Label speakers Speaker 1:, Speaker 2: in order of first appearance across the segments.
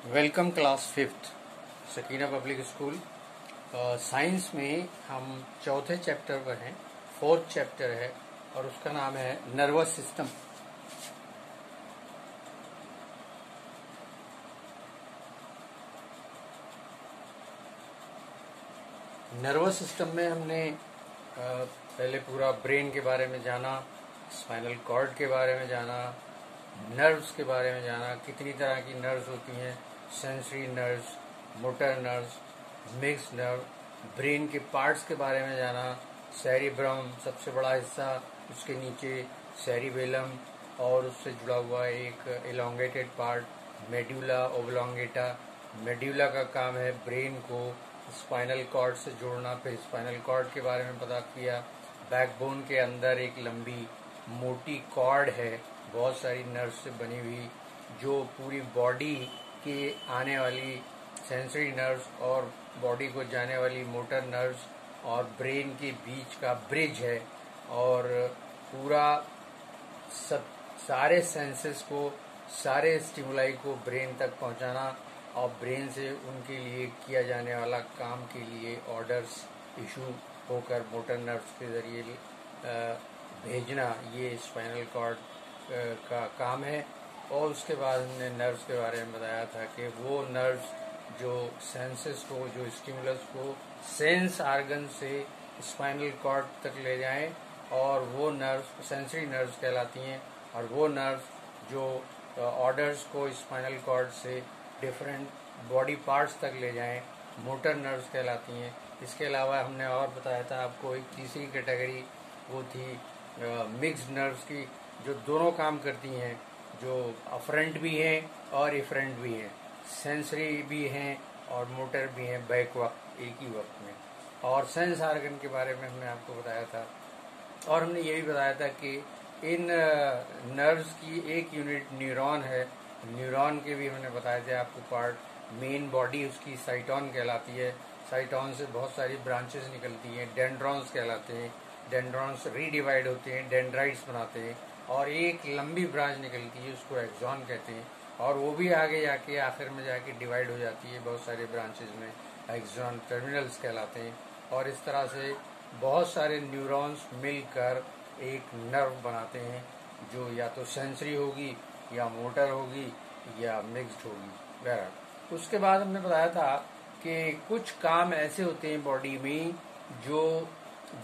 Speaker 1: Welcome class fifth Sakina public school. Science में हम चौथे चैप्टर पर हैं, फोर्थ चैप्टर है और उसका नाम है नर्वस सिस्टम। नर्वस सिस्टम में हमने पहले पूरा ब्रेन के बारे में जाना, स्पाइनल कॉर्ड के बारे में जाना, नर्व्स के बारे में जाना, कितनी तरह की नर्व्स होती हैं, sensory nerves, motor nerves, mix nerve, brain के पार्ट्स के बारे में जाना, सेरिब्रम सबसे बड़ा हिस्सा, उसके नीचे सेरिबेलम और उससे जुड़ा हुआ एक elongated part medulla oblongata. Medulla का काम है ब्रेन को स्पाइनल कॉर्ड से जोड़ना। फिर स्पाइनल कॉर्ड के बारे में पता किया। बैकबोन के अंदर एक लंबी मोटी कॉर्ड है, बहुत सारी नर्व से बनी हुई, जो पूरी बॉडी के आने वाली सेंसरी नर्व्स और बॉडी को जाने वाली मोटर नर्व्स और ब्रेन के बीच का ब्रिज है। और पूरा सब सारे सेंसेस को, सारे स्टिमुलाई को ब्रेन तक पहुंचाना और ब्रेन से उनके लिए किया जाने वाला काम के लिए ऑर्डर्स इशू होकर मोटर नर्व्स के जरिए भेजना, ये स्पाइनल कॉर्ड का काम है। और उसके बाद हमने नर्व्स के बारे में बताया था कि वो नर्व्स जो सेंसेस को, जो स्टिमुलस को सेंस आर्गन से स्पाइनल कॉर्ड तक ले जाएं, और वो नर्व्स सेंसरी नर्व्स कहलाती हैं। और वो नर्व्स जो ऑर्डर्स को स्पाइनल कॉर्ड से डिफरेंट बॉडी पार्ट्स तक ले जाएं, मोटर नर्व्स कहलाती हैं। इसके अलावा हमने और बताया था आपको एक तीसरी कैटेगरी, वो थी मिक्स्ड नर्व्स की, जो दोनों काम करती हैं, जो अफरेंट भी हैं और इफरेंट भी हैं, सेंसरी भी हैं और मोटर भी हैं, बैक वक्त एक ही वक्त में। और सेंस आर्गन के बारे में हमने आपको बताया था। और हमने ये भी बताया था कि इन नर्व्स की एक यूनिट न्यूरॉन है। न्यूरॉन के भी हमने बताए थे आपको पार्ट। मेन बॉडी उसकी साइटॉन कहलाती है। साइटॉन से बहुत सारी ब्रांचेस निकलती हैं, डेंड्रॉन्स कहलाते हैं। डेंड्रॉन्स रीडिवाइड होते हैं, डेंड्राइट्स बनाते हैं, और एक लंबी ब्रांच निकलती है, उसको एक्सॉन कहते हैं। और वो भी आगे जाके आखिर में जाके डिवाइड हो जाती है बहुत सारे ब्रांचेस में, एक्सॉन टर्मिनल्स कहलाते हैं। और इस तरह से बहुत सारे न्यूरॉन्स मिलकर एक नर्व बनाते हैं, जो या तो सेंसरी होगी या मोटर होगी या मिक्स्ड होगी बहरहाल। उसके बाद हमने बताया था कि कुछ काम ऐसे होते हैं बॉडी में जो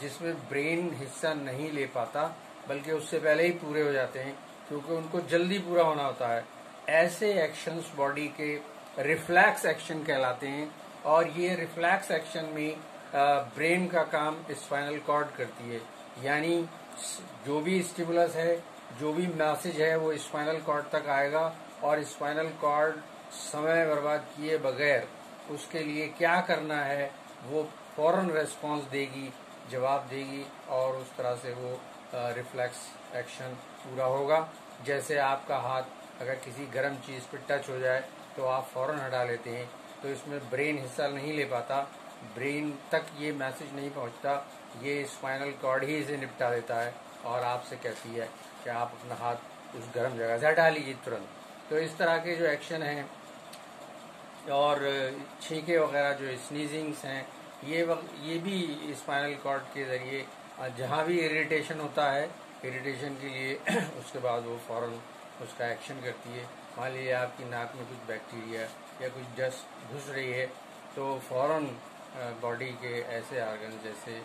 Speaker 1: जिसमें ब्रेन हिस्सा नहीं ले पाता, बल्कि उससे पहले ही पूरे हो जाते हैं, क्योंकि उनको जल्दी पूरा होना होता है। ऐसे एक्शंस बॉडी के रिफ्लैक्स एक्शन कहलाते हैं। और ये रिफ्लैक्स एक्शन में ब्रेन का काम स्पाइनल कॉर्ड करती है। यानी जो भी स्टिमुलस है, जो भी मैसेज है, वो स्पाइनल कॉर्ड तक आएगा, और स्पाइनल कॉर्ड समय बर्बाद किए बगैर उसके लिए क्या करना है वो फौरन रेस्पॉन्स देगी, जवाब देगी, और उस तरह से वो रिफ्लेक्स एक्शन पूरा होगा। जैसे आपका हाथ अगर किसी गर्म चीज़ पर टच हो जाए तो आप फौरन हटा लेते हैं, तो इसमें ब्रेन हिस्सा नहीं ले पाता, ब्रेन तक ये मैसेज नहीं पहुंचता, ये स्पाइनल कॉर्ड ही इसे निपटा देता है और आपसे कहती है कि आप अपना हाथ उस गर्म जगह से हटा लीजिए तुरंत। तो इस तरह के जो एक्शन हैं और छींके वगैरह, जो स्नीजिंग्स हैं, ये भी स्पाइनल कॉर्ड के जरिए जहाँ भी इरिटेशन होता है, इरिटेशन के लिए उसके बाद वो फौरन उसका एक्शन करती है। मान लीजिए आपकी नाक में कुछ बैक्टीरिया या कुछ डस्ट घुस रही है, तो फौरन बॉडी के ऐसे आर्गन जैसे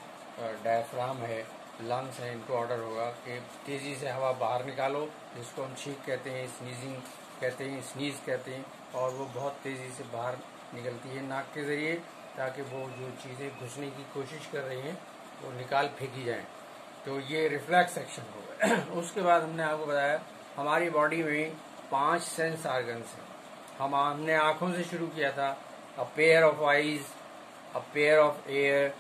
Speaker 1: डायफ्राम है, लंग्स हैं, इनको ऑर्डर होगा कि तेज़ी से हवा बाहर निकालो, जिसको हम छींक कहते हैं, स्नीजिंग कहते हैं, स्नीज कहते हैं। और वो बहुत तेज़ी से बाहर निकलती है नाक के ज़रिए, ताकि वो जो चीज़ें घुसने की कोशिश कर रही हैं वो निकाल फेंकी जाएं। तो ये रिफ्लेक्स एक्शन हो गया। उसके बाद हमने आपको बताया हमारी बॉडी में 5 सेंस आर्गन्स हैं। हमने आँखों से शुरू किया था, a pair of eyes, a pair of ear,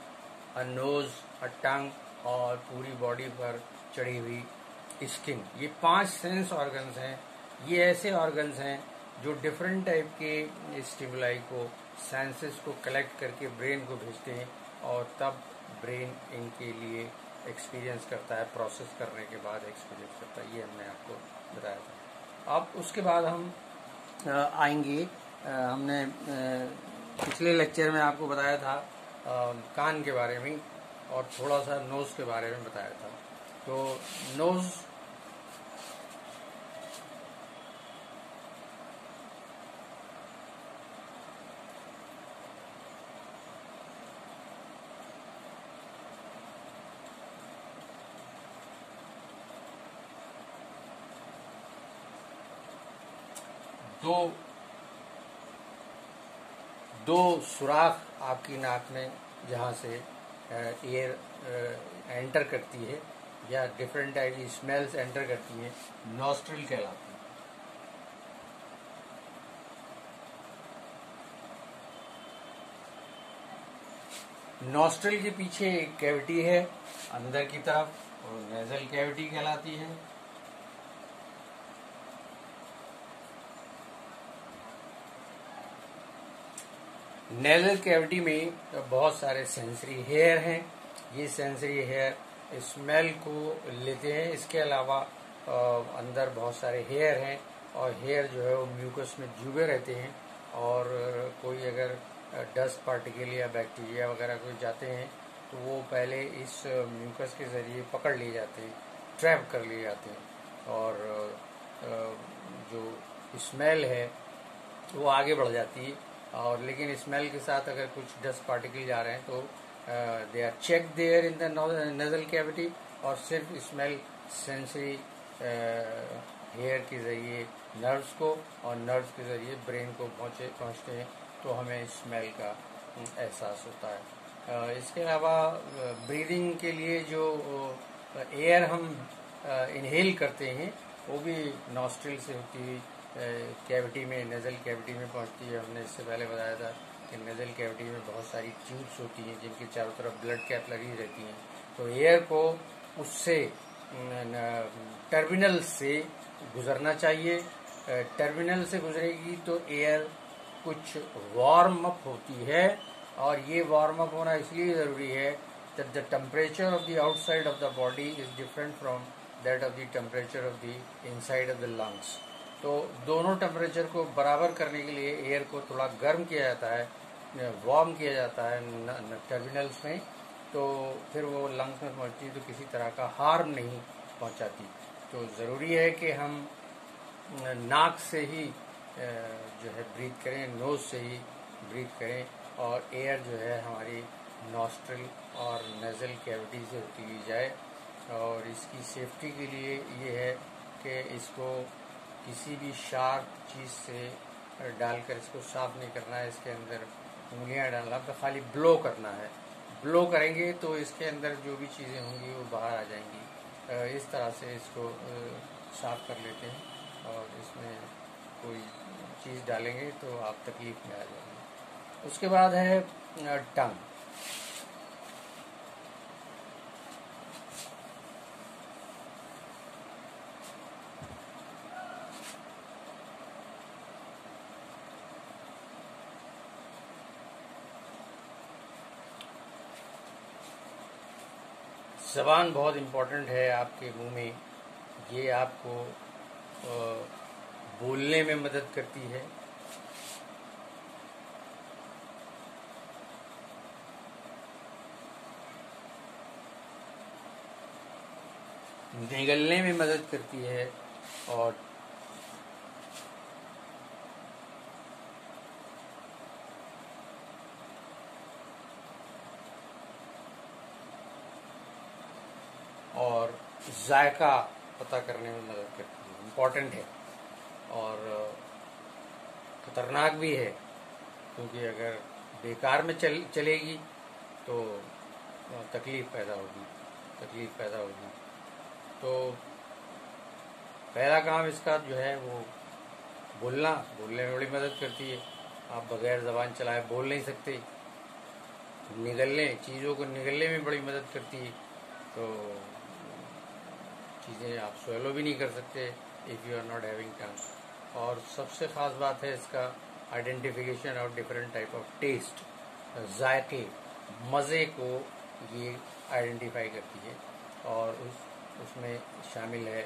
Speaker 1: a nose, a tongue, और पूरी बॉडी पर चढ़ी हुई स्किन। ये 5 सेंस ऑर्गन्स हैं। ये ऐसे ऑर्गन्स हैं जो डिफरेंट टाइप के स्टिमुलाई को, सेंसेस को कलेक्ट करके ब्रेन को भेजते हैं, और तब ब्रेन इनके लिए एक्सपीरियंस करता है, प्रोसेस करने के बाद एक्सपीरियंस करता है। ये हमने आपको बताया था। अब उसके बाद हम आएंगे हमने पिछले लेक्चर में आपको बताया था कान के बारे में और थोड़ा सा नोज़ के बारे में बताया था। तो नोज़ दो सुराख आपकी नाक में जहाँ से एयर एंटर करती है या डिफरेंट टाइप की स्मेल्स एंटर करती हैं, नॉस्ट्रिल कहलाती है। नॉस्ट्रिल के पीछे एक कैविटी है अंदर की तरफ, और नेजल कैविटी कहलाती है। नेजल कैविटी में बहुत सारे सेंसरी हेयर हैं। ये सेंसरी हेयर स्मेल को लेते हैं। इसके अलावा अंदर बहुत सारे हेयर हैं और हेयर जो है वो म्यूकस में जुड़े रहते हैं, और कोई अगर डस्ट पार्टिकल या बैक्टीरिया वगैरह कोई जाते हैं तो वो पहले इस म्यूकस के ज़रिए पकड़ लिए जाते हैं, ट्रैप कर लिए जाते हैं, और जो स्मेल है वो आगे बढ़ जाती है। और लेकिन स्मेल के साथ अगर कुछ डस्ट पार्टिकल जा रहे हैं तो they are check there in the nasal cavity, और सिर्फ स्मेल सेंसरी हेयर के ज़रिए नर्व्स को, और नर्व्स के ज़रिए ब्रेन को पहुँचते हैं, तो हमें स्मेल का एहसास होता है। इसके अलावा ब्रीदिंग के लिए जो एयर हम इनहेल करते हैं वो भी नॉस्ट्रिल से होती हुई कैविटी में, नेजल कैविटी में पहुंचती है। हमने इससे पहले बताया था कि नेजल कैविटी में बहुत सारी ट्यूब्स होती हैं जिनके चारों तरफ ब्लड कैपिलरीज रहती हैं। तो एयर को उससे टर्मिनल से गुजरना चाहिए। टर्मिनल से गुजरेगी तो एयर कुछ वार्म अप होती है, और ये वार्म अप होना इसलिए ज़रूरी है that the temperature of the outside of the body is different from that of the temperature of the inside of the lungs. तो दोनों टेम्परेचर को बराबर करने के लिए एयर को थोड़ा गर्म किया जाता है, वार्म किया जाता है टर्मिनल्स में, तो फिर वो लंग्स में पहुंचती है तो किसी तरह का हार्म नहीं पहुंचाती। तो ज़रूरी है कि हम नाक से ही जो है ब्रीथ करें, नोज़ से ही ब्रीथ करें, और एयर जो है हमारी नॉस्ट्रिल और नेजल कैविटी से होती हुई जाए। और इसकी सेफ्टी के लिए ये है कि इसको किसी भी शार्प चीज़ से डालकर इसको साफ नहीं करना है, इसके अंदर उंगलियां डालना, तो खाली ब्लो करना है। ब्लो करेंगे तो इसके अंदर जो भी चीज़ें होंगी वो बाहर आ जाएंगी। इस तरह से इसको साफ कर लेते हैं, और इसमें कोई चीज़ डालेंगे तो आप तकलीफ में आ जाएंगे। उसके बाद है टंग। ज़बान बहुत इम्पोर्टेंट है आपके मुंह में। ये आपको बोलने में मदद करती है, निगलने में मदद करती है, और जायका पता करने में मदद करती है। इम्पोर्टेंट है और ख़तरनाक भी है, क्योंकि अगर बेकार में चलेगी तो तकलीफ पैदा होगी। तो पहला काम इसका जो है वो बोलने में बड़ी मदद करती है। आप बगैर ज़बान चलाए बोल नहीं सकते। चीज़ों को निगलने में बड़ी मदद करती है। तो चीज़ें आप स्वेलो भी नहीं कर सकते if you are not having tongue. और सबसे ख़ास बात है इसका identification of different type of taste, जायके, मज़े को ये आइडेंटिफाई करती है। और उसमें शामिल है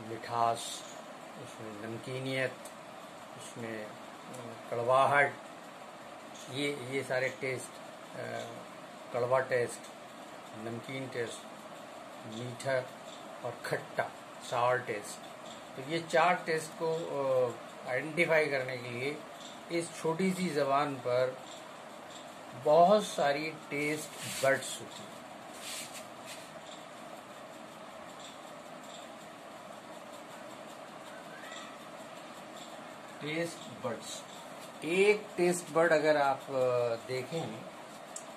Speaker 1: मिठास, उसमें नमकीनियत, उसमें कड़वाहट, ये सारे टेस्ट, कड़वा टेस्ट, नमकीन टेस्ट, मीठा और खट्टा, सावर टेस्ट। तो ये 4 टेस्ट को आइडेंटिफाई करने के लिए इस छोटी सी ज़बान पर बहुत सारी टेस्ट बड्स होती हैं। टेस्ट बड्स, एक टेस्ट बड अगर आप देखें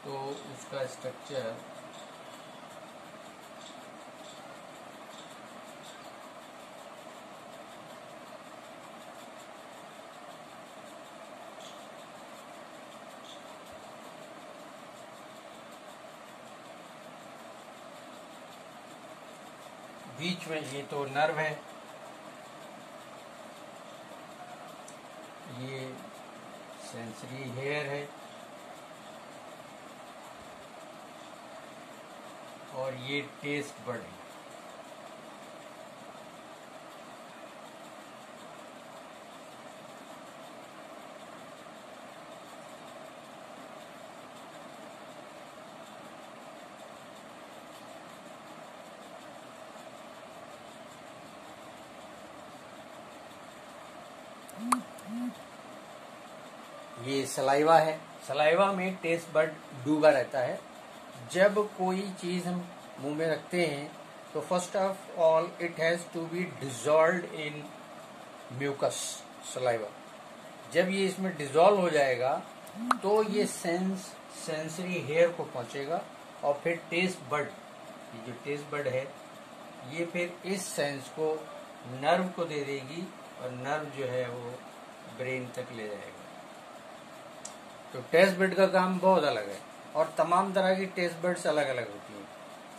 Speaker 1: तो उसका स्ट्रक्चर बीच में ये तो नर्व है, ये सेंसरी हेयर है और ये टेस्ट बड है। ये सलाइवा है, सलाइवा में टेस्ट बड डूबा रहता है। जब कोई चीज़ हम मुंह में रखते हैं तो first of all it has to be dissolved in mucus saliva. जब ये इसमें डिजॉल्व हो जाएगा तो ये सेंसरी हेयर को पहुंचेगा और फिर टेस्ट बड, ये जो टेस्ट बड है ये फिर इस सेंस को नर्व को दे देगी और नर्व जो है वो ब्रेन तक ले जाएगा। तो टेस्ट बड का काम बहुत अलग है और तमाम तरह की टेस्ट बड्स अलग अलग होती हैं।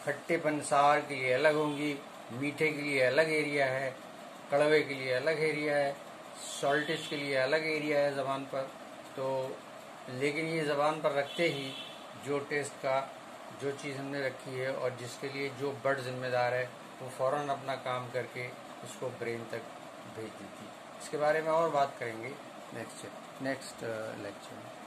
Speaker 1: खट्टेपन सार के लिए अलग होंगी, मीठे के लिए अलग एरिया है, कड़वे के लिए अलग एरिया है, सॉल्टिश के लिए अलग एरिया है ज़बान पर। तो लेकिन ये ज़बान पर रखते ही जो टेस्ट का जो चीज़ हमने रखी है और जिसके लिए जो बड जिम्मेदार है वो फ़ौरन अपना काम करके उसको ब्रेन तक भेज देती है। इसके बारे में और बात करेंगे नेक्स्ट लेक्चर में।